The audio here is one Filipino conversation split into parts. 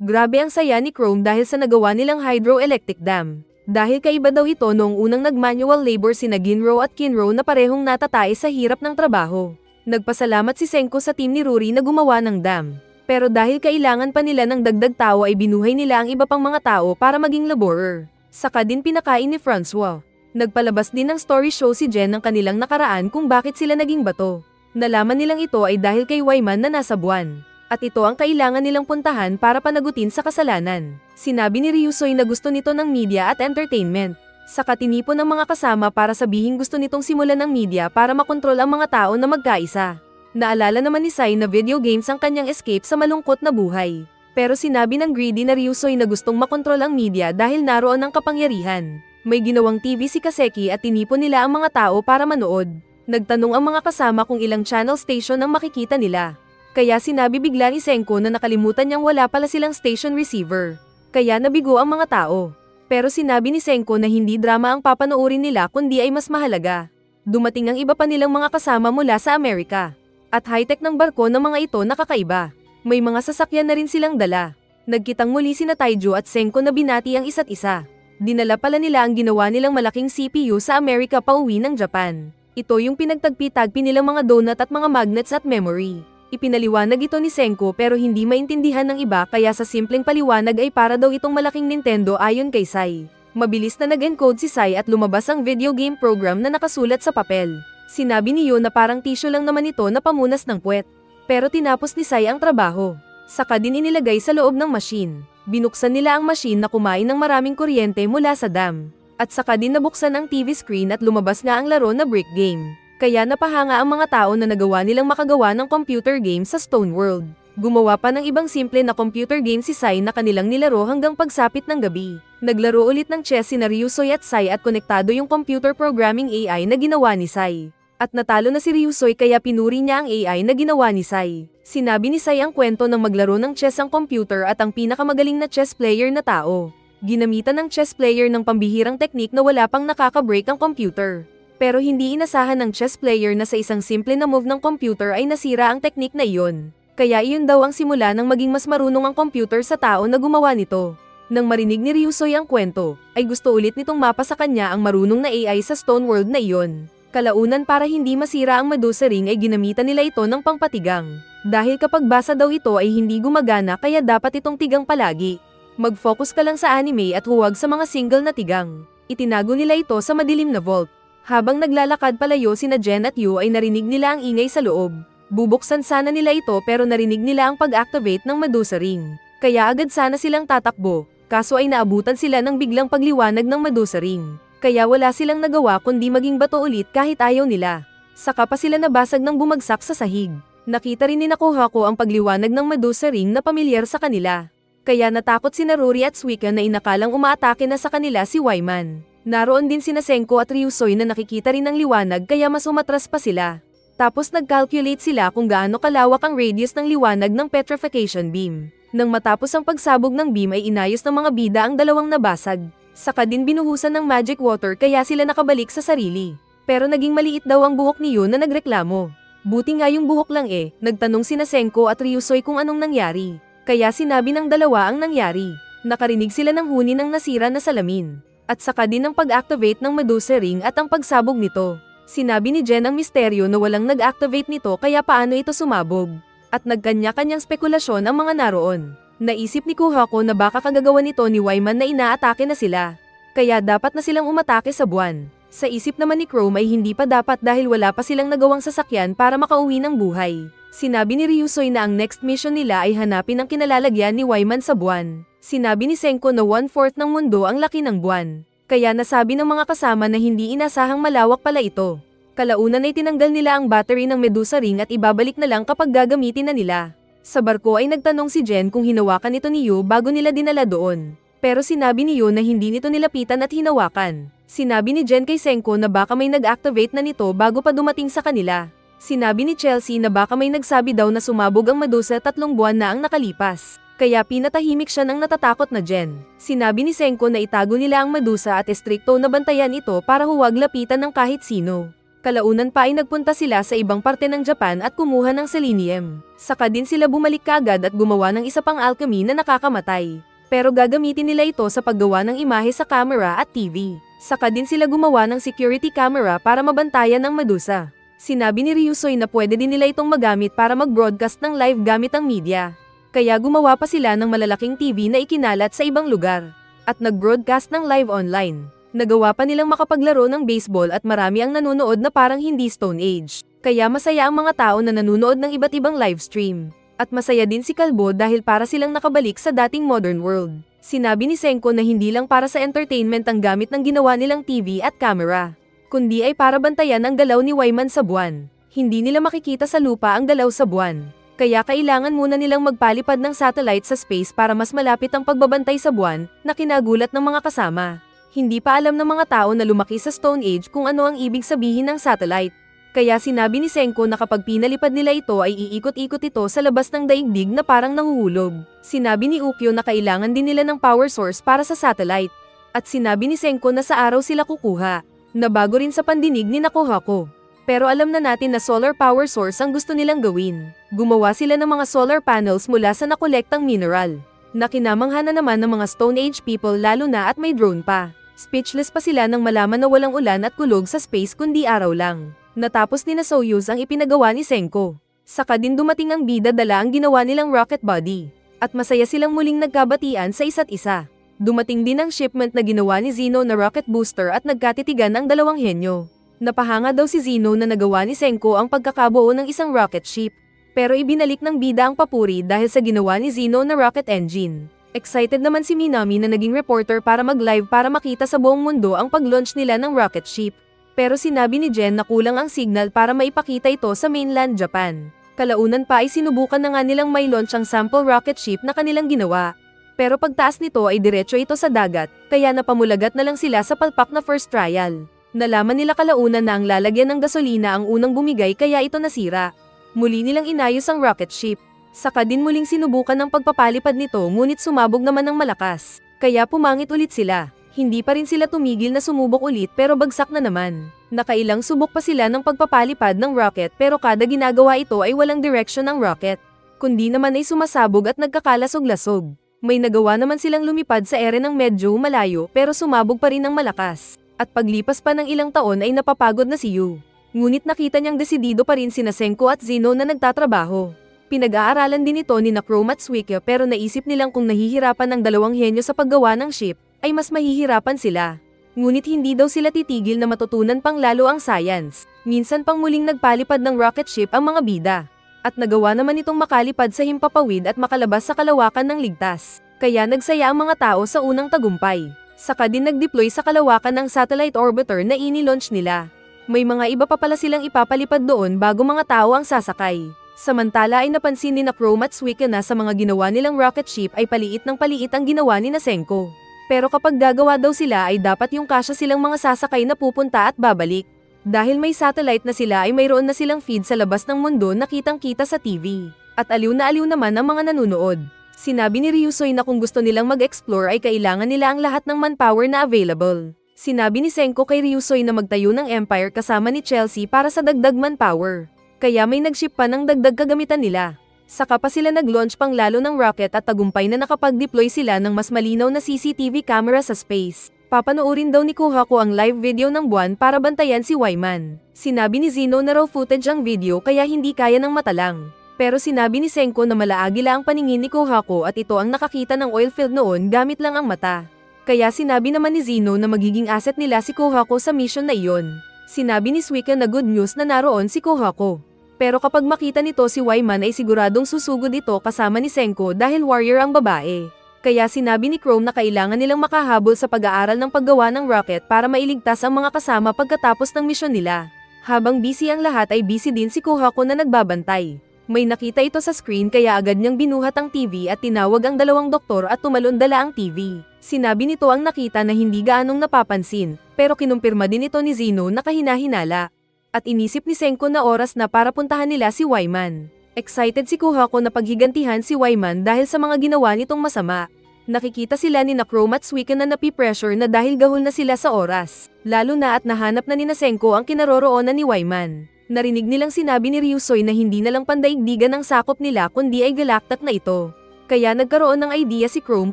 Grabe ang saya ni Chrome dahil sa nagawa nilang hydroelectric dam. Dahil kaiba daw ito noong unang nag-manual labor sina Ginro at Kinro na parehong natatay sa hirap ng trabaho. Nagpasalamat si Senko sa team ni Ruri na gumawa ng dam. Pero dahil kailangan pa nila ng dagdag tao ay binuhay nila ang iba pang mga tao para maging laborer. Saka din pinakain ni Francois. Nagpalabas din ng story show si Jen ng kanilang nakaraan kung bakit sila naging bato. Nalaman nilang ito ay dahil kay Wyman na nasa buwan. At ito ang kailangan nilang puntahan para panagutin sa kasalanan. Sinabi ni Ryusoy na gusto nito ng media at entertainment. Saka tinipon ng mga kasama para sabihin gusto nitong simulan ng media para makontrol ang mga tao na magkaisa. Naalala naman ni Sai na video games ang kanyang escape sa malungkot na buhay. Pero sinabi ng greedy na Ryusoy na gustong makontrol ang media dahil naroon ang kapangyarihan. May ginawang TV si Kaseki at tinipon nila ang mga tao para manood. Nagtanong ang mga kasama kung ilang channel station ang makikita nila. Kaya sinabi bigla ni Senko na nakalimutan niyang wala pala silang station receiver. Kaya nabigo ang mga tao. Pero sinabi ni Senko na hindi drama ang papanoorin nila kundi ay mas mahalaga. Dumating ang iba pa nilang mga kasama mula sa Amerika. At high-tech ng barko ng mga ito nakakaiba. May mga sasakyan na rin silang dala. Nagkitang muli sina Taiju at Senko na binati ang isa't isa. Dinala pala nila ang ginawa nilang malaking CPU sa Amerika pauwi ng Japan. Ito yung pinagtagpi-tagpi nilang mga donut at mga magnets at memory. Ipinaliwanag ito ni Senko pero hindi maintindihan ng iba kaya sa simpleng paliwanag ay para daw itong malaking Nintendo ayon kay Sai. Mabilis na nag-encode si Sai at lumabas ang video game program na nakasulat sa papel. Sinabi niyo na parang tissue lang naman ito na pamunas ng puwet. Pero tinapos ni Sai ang trabaho. Saka din inilagay sa loob ng machine. Binuksan nila ang machine na kumain ng maraming kuryente mula sa dam. At saka din nabuksan ang TV screen at lumabas nga ang laro na brick game. Kaya napahanga ang mga tao na nagawa nilang makagawa ng computer game sa Stone World. Gumawa pa ng ibang simple na computer game si Sai na kanilang nilaro hanggang pagsapit ng gabi. Naglaro ulit ng chess sina Ryusoy at Sai at konektado yung computer programming AI na ginawa ni Sai. At natalo na si Ryusoy kaya pinuri niya ang AI na ginawa ni Sai. Sinabi ni Sai ang kwento ng maglaro ng chess ang computer at ang pinakamagaling na chess player na tao. Ginamitan ng chess player ng pambihirang teknik na wala pang nakaka-break ang computer. Pero hindi inasahan ng chess player na sa isang simple na move ng computer ay nasira ang teknik na iyon. Kaya iyon daw ang simula ng maging mas marunong ang computer sa tao na gumawa nito. Nang marinig ni Ryusoy ang kwento, ay gusto ulit nitong mapa sa kanya ang marunong na AI sa Stone World na iyon. Kalaunan para hindi masira ang Medusa Ring ay ginamitan nila ito ng pangpatigang. Dahil kapag basa daw ito ay hindi gumagana kaya dapat itong tigang palagi. Mag-focus ka lang sa anime at huwag sa mga single na tigang. Itinago nila ito sa madilim na vault. Habang naglalakad palayo sina Jen at Yu ay narinig nila ang ingay sa loob. Bubuksan sana nila ito pero narinig nila ang pag-activate ng Medusa Ring. Kaya agad sana silang tatakbo, kaso ay naabutan sila ng biglang pagliwanag ng Medusa Ring. Kaya wala silang nagawa kundi maging bato ulit kahit ayaw nila. Saka pa sila nabasag ng bumagsak sa sahig. Nakita rin ni Nakuhako ang pagliwanag ng Medusa Ring na pamilyar sa kanila. Kaya natakot sina Ruri at Suika na inakalang umaatake na sa kanila si Wyman. Naroon din sina Senko at Ryusoy na nakikita rin ng liwanag kaya mas umatras pa sila. Tapos nag-calculate sila kung gaano kalawak ang radius ng liwanag ng petrification beam. Nang matapos ang pagsabog ng beam ay inayos ng mga bida ang dalawang nabasag. Saka din binuhusan ng magic water kaya sila nakabalik sa sarili. Pero naging maliit daw ang buhok ni Yun na nagreklamo. Buti nga yung buhok lang nagtanong sina Senko at Ryusoy kung anong nangyari. Kaya sinabi ng dalawa ang nangyari. Nakarinig sila ng huni ng nasira na salamin. At saka din ang pag-activate ng Medusa Ring at ang pagsabog nito. Sinabi ni Jen ang misteryo na walang nag-activate nito kaya paano ito sumabog. At nagkanya-kanyang spekulasyon ang mga naroon. Naisip ni Kuhako na baka kagagawa nito ni Wyman na inaatake na sila. Kaya dapat na silang umatake sa buwan. Sa isip naman ni Chrome ay hindi pa dapat dahil wala pa silang nagawang sasakyan para makauwi ng buhay. Sinabi ni Ryusoy na ang next mission nila ay hanapin ang kinalalagyan ni Wyman sa buwan. Sinabi ni Senko na 1/4 ng mundo ang laki ng buwan. Kaya nasabi ng mga kasama na hindi inasahang malawak pala ito. Kalaunan ay tinanggal nila ang battery ng Medusa Ring at ibabalik na lang kapag gagamitin na nila. Sa barko ay nagtanong si Jen kung hinawakan ito ni Yu bago nila dinala doon. Pero sinabi ni Yu na hindi nito nilapitan at hinawakan. Sinabi ni Jen kay Senko na baka may nag-activate na nito bago pa dumating sa kanila. Sinabi ni Chelsea na baka may nagsabi daw na sumabog ang Medusa 3 buwan na ang nakalipas. Kaya pinatahimik siya ng natatakot na Jen. Sinabi ni Senko na itago nila ang Medusa at estrikto na bantayan ito para huwag lapitan ng kahit sino. Kalaunan pa ay nagpunta sila sa ibang parte ng Japan at kumuha ng selenium. Saka din sila bumalik kaagad at gumawa ng isa pang alchemy na nakakamatay. Pero gagamitin nila ito sa paggawa ng imahe sa camera at TV. Saka din sila gumawa ng security camera para mabantayan ng Medusa. Sinabi ni Ryusui na pwede din nila itong magamit para mag-broadcast ng live gamit ang media. Kaya gumawa pa sila ng malalaking TV na ikinalat sa ibang lugar. At nag-broadcast ng live online. Nagawa pa nilang makapaglaro ng baseball at marami ang nanonood na parang hindi Stone Age. Kaya masaya ang mga tao na nanonood ng iba't ibang livestream. At masaya din si Kalbo dahil para silang nakabalik sa dating modern world. Sinabi ni Senko na hindi lang para sa entertainment ang gamit ng ginawa nilang TV at camera, kundi ay para bantayan ang galaw ni Wyman sa buwan. Hindi nila makikita sa lupa ang galaw sa buwan. Kaya kailangan muna nilang magpalipad ng satellite sa space para mas malapit ang pagbabantay sa buwan, na kinagulat ng mga kasama. Hindi pa alam ng mga tao na lumaki sa Stone Age kung ano ang ibig sabihin ng satellite. Kaya sinabi ni Senko na kapag pinalipad nila ito ay iikot-ikot ito sa labas ng daigdig na parang nahuhulog. Sinabi ni Ukyo na kailangan din nila ng power source para sa satellite. At sinabi ni Senko na sa araw sila kukuha, na bago rin sa pandinig ni Nakohako. Pero alam na natin na solar power source ang gusto nilang gawin. Gumawa sila ng mga solar panels mula sa nakolektang mineral. Nakinamangha na naman ng mga Stone Age people lalo na at may drone pa. Speechless pa sila nang malaman na walang ulan at kulog sa space kundi araw lang. Natapos ni na Soyuz ang ipinagawa ni Senko. Saka din dumating ang bida dala ang ginawa nilang rocket body. At masaya silang muling nagkabatian sa isa't isa. Dumating din ang shipment na ginawa ni Zeno na rocket booster at nagkatitigan ang dalawang henyo. Napahanga daw si Zeno na nagawa ni Senko ang pagkakabuo ng isang rocket ship. Pero ibinalik ng bida ang papuri dahil sa ginawa ni Zeno na rocket engine. Excited naman si Minami na naging reporter para mag-live para makita sa buong mundo ang pag-launch nila ng rocket ship. Pero sinabi ni Jen na kulang ang signal para maipakita ito sa mainland Japan. Kalaunan pa ay sinubukan na nga nilang may launch ang sample rocket ship na kanilang ginawa. Pero pagtaas nito ay diretso ito sa dagat, kaya napamulagat na lang sila sa palpak na first trial. Nalaman nila kalaunan na ang lalagyan ng gasolina ang unang bumigay kaya ito nasira. Muli nilang inayos ang rocket ship. Saka din muling sinubukan ang pagpapalipad nito ngunit sumabog naman ng malakas. Kaya pumangit ulit sila. Hindi pa rin sila tumigil na sumubok ulit pero bagsak na naman. Nakailang subok pa sila ng pagpapalipad ng rocket pero kada ginagawa ito ay walang direction ng rocket. Kundi naman ay sumasabog at nagkakalasog-lasog. May nagawa naman silang lumipad sa ere ng medyo malayo pero sumabog pa rin ng malakas. At paglipas pa ng ilang taon ay napapagod na si Yu. Ngunit nakita niyang desidido pa rin sina Senko at Zeno na nagtatrabaho. Pinag-aaralan din ito ni Chrome at Suikyo pero naisip nilang kung nahihirapan ng dalawang henyo sa paggawa ng ship, ay mas mahihirapan sila. Ngunit hindi daw sila titigil na matutunan pang lalo ang science. Minsan pang muling nagpalipad ng rocket ship ang mga bida. At nagawa naman itong makalipad sa himpapawid at makalabas sa kalawakan ng ligtas. Kaya nagsaya ang mga tao sa unang tagumpay. Saka din nag-deploy sa kalawakan ng satellite orbiter na ini-launch nila. May mga iba pa pala silang ipapalipad doon bago mga tao ang sasakay. Samantala ay napansin ni Chrome at Suikyo na sa mga ginawa nilang rocket ship ay paliit ng paliit ang ginawa ni Senko. Pero kapag gagawa daw sila ay dapat yung kasya silang mga sasakay na pupunta at babalik. Dahil may satellite na sila ay mayroon na silang feed sa labas ng mundo na kitang-kita sa TV. At aliw na aliw naman ang mga nanunood. Sinabi ni Ryusui na kung gusto nilang mag-explore ay kailangan nila ang lahat ng manpower na available. Sinabi ni Senko kay Ryusui na magtayo ng empire kasama ni Chelsea para sa dagdag manpower. Kaya may nag-ship pa ng dagdag kagamitan nila. Saka pa sila nag-launch pang lalo ng rocket at tagumpay na nakapag-deploy sila ng mas malinaw na CCTV camera sa space. Papanoorin daw ni Kohako ang live video ng buwan para bantayan si Wyman. Sinabi ni Zeno na raw footage ang video kaya hindi kaya ng mata lang. Pero sinabi ni Senko na malaagi lang ang paningin ni Kohako at ito ang nakakita ng oil field noon gamit lang ang mata. Kaya sinabi naman ni Zeno na magiging asset nila si Kohako sa mission na iyon. Sinabi ni Suikyo na good news na naroon si Kohako. Pero kapag makita nito si Wyman ay siguradong susugod ito kasama ni Senko dahil warrior ang babae. Kaya sinabi ni Chrome na kailangan nilang makahabol sa pag-aaral ng paggawa ng rocket para mailigtas ang mga kasama pagkatapos ng misyon nila. Habang busy ang lahat ay busy din si Kohako na nagbabantay. May nakita ito sa screen kaya agad niyang binuhat ang TV at tinawag ang dalawang doktor at tumalon dala ang TV. Sinabi nito ang nakita na hindi gaanong napapansin, pero kinumpirma din ito ni Zeno na kahina-hinala. At inisip ni Senko na oras na para puntahan nila si Wyman. Excited si Kohako na paghigantihan si Wyman dahil sa mga ginawa nitong masama. Nakikita sila ni Chrome at Suika na napipressure na dahil gahol na sila sa oras. Lalo na at nahanap na ni Senko ang kinaroroonan ni Wyman. Narinig nilang sinabi ni Ryusui na hindi na lang pandaigdigan ang sakop nila kundi ay galaktak na ito. Kaya nagkaroon ng idea si Chrome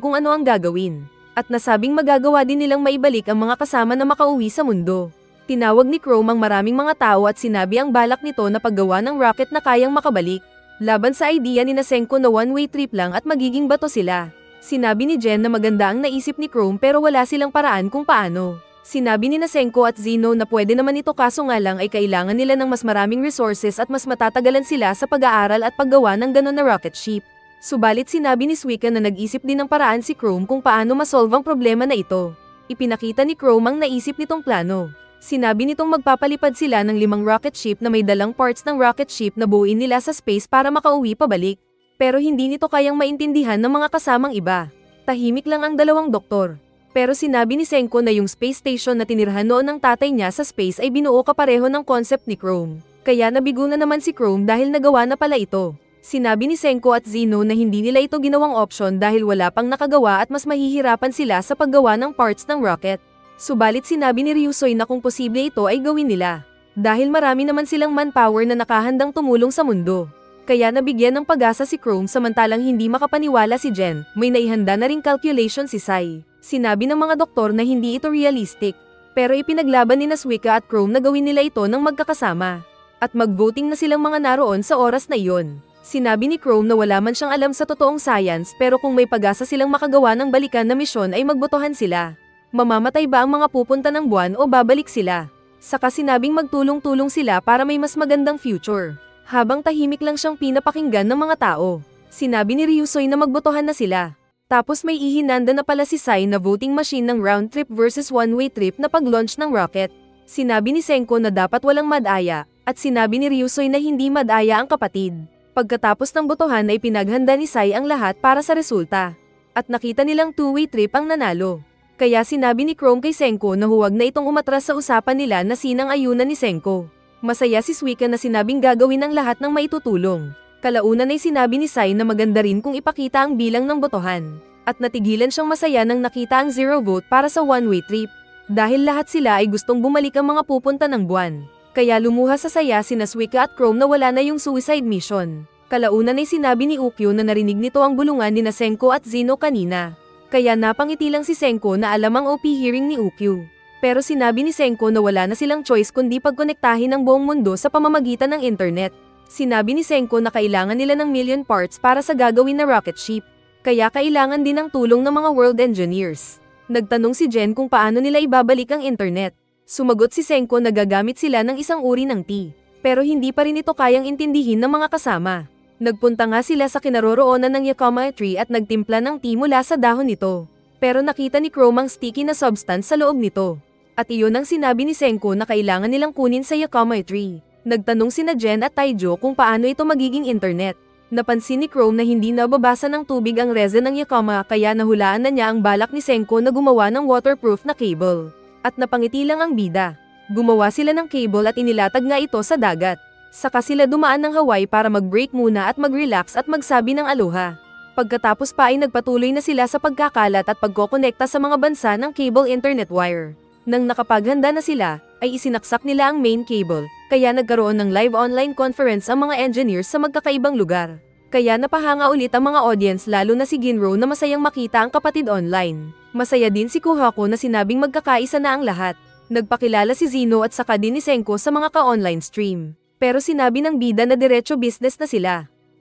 kung ano ang gagawin. At nasabing magagawa din nilang maibalik ang mga kasama na makauwi sa mundo. Tinawag ni Chrome ang maraming mga tao at sinabi ang balak nito na paggawa ng rocket na kayang makabalik. Laban sa idea ni Senko na one-way trip lang at magiging bato sila. Sinabi ni Jen na maganda ang naisip ni Chrome pero wala silang paraan kung paano. Sinabi ni Senko at Zeno na pwede naman ito kaso nga lang ay kailangan nila ng mas maraming resources at mas matatagalan sila sa pag-aaral at paggawa ng ganon na rocket ship. Subalit sinabi ni Suika na nag-isip din ng paraan si Chrome kung paano masolve ang problema na ito. Ipinakita ni Chrome ang naisip nitong plano. Sinabi nitong magpapalipad sila ng 5 rocket ship na may dalang parts ng rocket ship na buuin nila sa space para makauwi pabalik. Pero hindi nito kayang maintindihan ng mga kasamang iba. Tahimik lang ang dalawang doktor. Pero sinabi ni Senko na yung space station na tinirhan noon ng tatay niya sa space ay binuo kapareho ng concept ni Chrome. Kaya nabigo na naman si Chrome dahil nagawa na pala ito. Sinabi ni Senko at Zeno na hindi nila ito ginawang option dahil wala pang nakagawa at mas mahihirapan sila sa paggawa ng parts ng rocket. Subalit sinabi ni Ryusui na kung posible ito ay gawin nila. Dahil marami naman silang manpower na nakahandang tumulong sa mundo. Kaya nabigyan ng pag-asa si Chrome samantalang hindi makapaniwala si Jen, may naihanda na ring calculation si Sai. Sinabi ng mga doktor na hindi ito realistic. Pero ipinaglaban ni Suika at Chrome na gawin nila ito ng magkakasama. At mag-voting na silang mga naroon sa oras na iyon. Sinabi ni Chrome na wala man siyang alam sa totoong science pero kung may pag-asa silang makagawa ng balikan na misyon ay magbotohan sila. Mamamatay ba ang mga pupunta ng buwan o babalik sila? Saka sinabing magtulong-tulong sila para may mas magandang future. Habang tahimik lang siyang pinapakinggan ng mga tao. Sinabi ni Ryusui na magbotohan na sila. Tapos may ihinanda na pala si Sai na voting machine ng round trip versus one-way trip na pag-launch ng rocket. Sinabi ni Senko na dapat walang madaya, at sinabi ni Ryusui na hindi madaya ang kapatid. Pagkatapos ng botohan ay pinaghanda ni Sai ang lahat para sa resulta. At nakita nilang two-way trip ang nanalo. Kaya sinabi ni Chrome kay Senko na huwag na itong umatras sa usapan nila na sinang-ayunan ni Senko. Masaya si Suika na sinabing gagawin ang lahat ng maitutulong. Kalaunan ay sinabi ni Sai na maganda rin kung ipakita ang bilang ng botohan. At natigilan siyang masaya nang nakita ang zero vote para sa one-way trip. Dahil lahat sila ay gustong bumalik ang mga pupunta ng buwan. Kaya lumuha sa saya sina Suika at Chrome na wala na yung suicide mission. Kalaunan ay sinabi ni Ukyo na narinig nito ang bulungan ni Senko at Zeno kanina. Kaya napangiti lang si Senko na alam ang OP hearing ni Ukyo. Pero sinabi ni Senko na wala na silang choice kundi pagkonektahin ang buong mundo sa pamamagitan ng internet. Sinabi ni Senko na kailangan nila ng million parts para sa gagawin na rocket ship. Kaya kailangan din ng tulong ng mga world engineers. Nagtanong si Jen kung paano nila ibabalik ang internet. Sumagot si Senko na gagamit sila ng isang uri ng tea. Pero hindi pa rin ito kayang intindihin ng mga kasama. Nagpunta nga sila sa kinaroroonan ng Yakama tree at nagtimpla ng tea mula sa dahon nito. Pero nakita ni Chrome ang sticky na substance sa loob nito. At iyon ang sinabi ni Senko na kailangan nilang kunin sa Yakama tree. Nagtanong sina Jen at Taijo kung paano ito magiging internet. Napansin ni Chrome na hindi nababasa ng tubig ang resin ng Yakama kaya nahulaan na niya ang balak ni Senko na gumawa ng waterproof na cable. At napangiti lang ang bida. Gumawa sila ng cable at inilatag nga ito sa dagat. Saka sila dumaan ng Hawaii para mag-break muna at mag-relax at magsabi ng aloha. Pagkatapos pa ay nagpatuloy na sila sa pagkakalat at pagkokonekta sa mga bansa ng cable internet wire. Nang nakapaghanda na sila, ay isinaksak nila ang main cable, kaya nagkaroon ng live online conference ang mga engineers sa magkakaibang lugar. Kaya napahanga ulit ang mga audience lalo na si Ginro na masayang makita ang kapatid online. Masaya din si Kuhako na sinabing magkakaisa na ang lahat. Nagpakilala si Zeno at saka din ni Senko sa mga ka-online stream. Pero sinabi ng bida na diretso business na sila.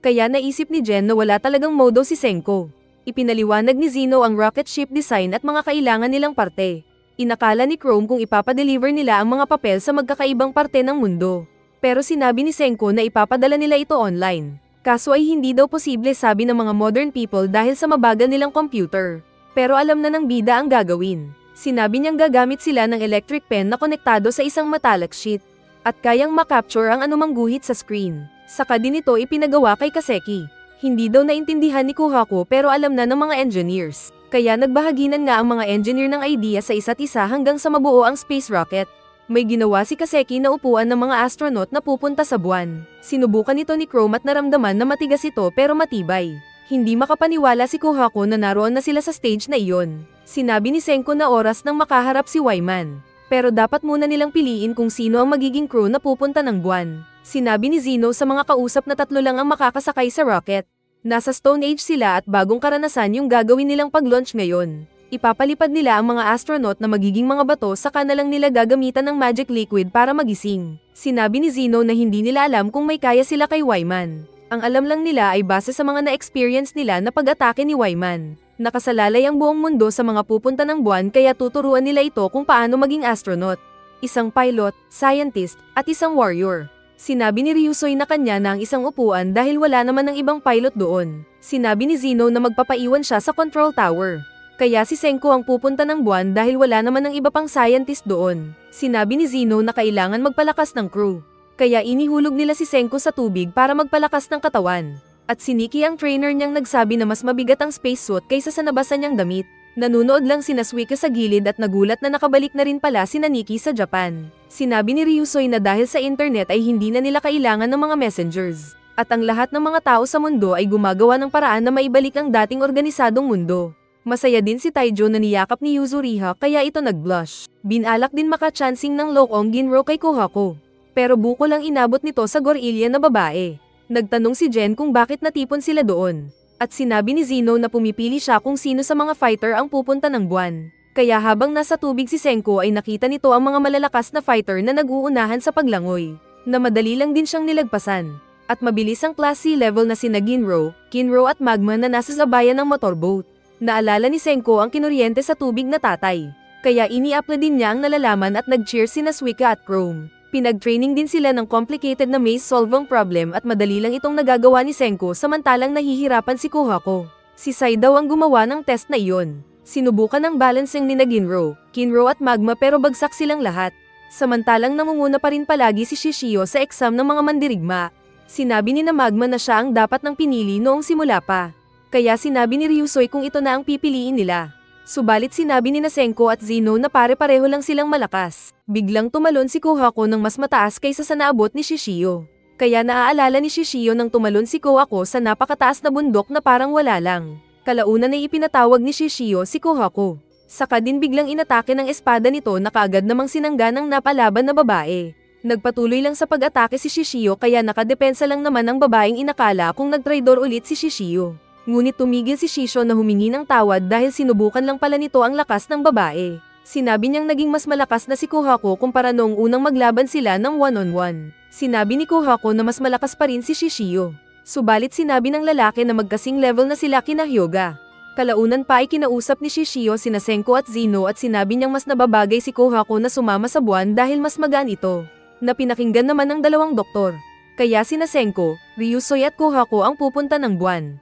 Kaya naisip ni Jen na wala talagang modo si Senko. Ipinaliwanag ni Zeno ang rocket ship design at mga kailangan nilang parte. Inakala ni Chrome kung ipapadeliver nila ang mga papel sa magkakaibang parte ng mundo. Pero sinabi ni Senko na ipapadala nila ito online. Kaso ay hindi daw posible sabi ng mga modern people dahil sa mabagal nilang computer. Pero alam na ng bida ang gagawin. Sinabi niyang gagamit sila ng electric pen na konektado sa isang metallic sheet. At kayang makapture ang anumang guhit sa screen. Saka din ito ipinagawa kay Kaseki. Hindi daw naintindihan ni Kuhako pero alam na ng mga engineers. Kaya nagbahaginan nga ang mga engineer ng idea sa isa't isa hanggang sa mabuo ang space rocket. May ginawa si Kaseki na upuan ng mga astronaut na pupunta sa buwan. Sinubukan ito ni Chrome at naramdaman na matigas ito pero matibay. Hindi makapaniwala si Kohako na naroon na sila sa stage na iyon. Sinabi ni Senko na oras nang makaharap si Wyman. Pero dapat muna nilang piliin kung sino ang magiging crew na pupunta ng buwan. Sinabi ni Zeno sa mga kausap na 3 lang ang makakasakay sa rocket. Nasa Stone Age sila at bagong karanasan yung gagawin nilang pag-launch ngayon. Ipapalipad nila ang mga astronaut na magiging mga bato saka na lang nila gagamitan ng magic liquid para magising. Sinabi ni Zeno na hindi nila alam kung may kaya sila kay Wyman. Ang alam lang nila ay base sa mga na-experience nila na pag-atake ni Wyman. Nakasalalay ang buong mundo sa mga pupunta ng buwan kaya tuturuan nila ito kung paano maging astronaut. Isang pilot, scientist, at isang warrior. Sinabi ni Ryusui na kanya na ang isang upuan dahil wala naman ng ibang pilot doon. Sinabi ni Zeno na magpapaiwan siya sa control tower. Kaya si Senko ang pupunta ng buwan dahil wala naman ng iba pang scientist doon. Sinabi ni Zeno na kailangan magpalakas ng crew. Kaya inihulog nila si Senko sa tubig para magpalakas ng katawan. At si Nikki ang trainer niyang nagsabi na mas mabigat ang spacesuit kaysa sa nabasan niyang damit. Nanunood lang sina Suika sa gilid at nagulat na nakabalik na rin pala sina Nikki sa Japan. Sinabi ni Ryusui na dahil sa internet ay hindi na nila kailangan ng mga messengers. At ang lahat ng mga tao sa mundo ay gumagawa ng paraan na maibalik ang dating organisadong mundo. Masaya din si Taijo na niyakap ni Yuzuriha kaya ito nag-blush. Binalak din maka-chancing ng Lokong Ginro kay Kohako. Pero buko lang inabot nito sa gorilla na babae. Nagtanong si Jen kung bakit natipon sila doon. At sinabi ni Zeno na pumipili siya kung sino sa mga fighter ang pupunta ng buwan. Kaya habang nasa tubig si Senko ay nakita nito ang mga malalakas na fighter na nag-uunahan sa paglangoy. Na madali lang din siyang nilagpasan. At mabilis ang class C level na sina Ginro, Kinro at Magma na nasa sabayan ng motorboat. Naalala ni Senko ang kinuryente sa tubig na tatay. Kaya ini-upload din niya ang nalalaman at nag-cheer sina Suika at Chrome. Pinag-training din sila ng complicated na maze solving problem at madali lang itong nagagawa ni Senko samantalang nahihirapan si Kohako. Si Sai daw ang gumawa ng test na iyon. Sinubukan ng balancing ni Ginro, Kinro at Magma pero bagsak silang lahat. Samantalang nangunguna pa rin palagi si Shishio sa exam ng mga mandirigma. Sinabi ni na Magma na siya ang dapat ng pinili noong simula pa. Kaya sinabi ni Ryusui kung ito na ang pipiliin nila. Subalit sinabi ni Senko at Zeno na pare-pareho lang silang malakas. Biglang tumalon si Kohako ng mas mataas kaysa sa naabot ni Shishio. Kaya naaalala ni Shishio nang tumalon si Kohako sa napakataas na bundok na parang wala lang. Kalaunan ay ipinatawag ni Shishio si Kohako. Saka din biglang inatake ng espada nito na kaagad namang sinangga ng napalaban na babae. Nagpatuloy lang sa pag-atake si Shishio kaya nakadepensa lang naman ang babaeng inakala kung nagtraidor ulit si Shishio. Ngunit tumigil si Shisho na humingi ng tawad dahil sinubukan lang pala nito ang lakas ng babae. Sinabi niyang naging mas malakas na si Kohako kumpara noong unang maglaban sila ng one-on-one. Sinabi ni Kohako na mas malakas pa rin si Shishio. Subalit sinabi ng lalaki na magkasing level na sila kina Hyoga. Kalaunan pa ay kinausap ni Shishio sina Senko at Zeno at sinabi niyang mas nababagay si Kohako na sumama sa buwan dahil mas magaan ito. Na pinakinggan naman ng dalawang doktor. Kaya sina Senko, Ryusui at Kohako ang pupunta ng buwan.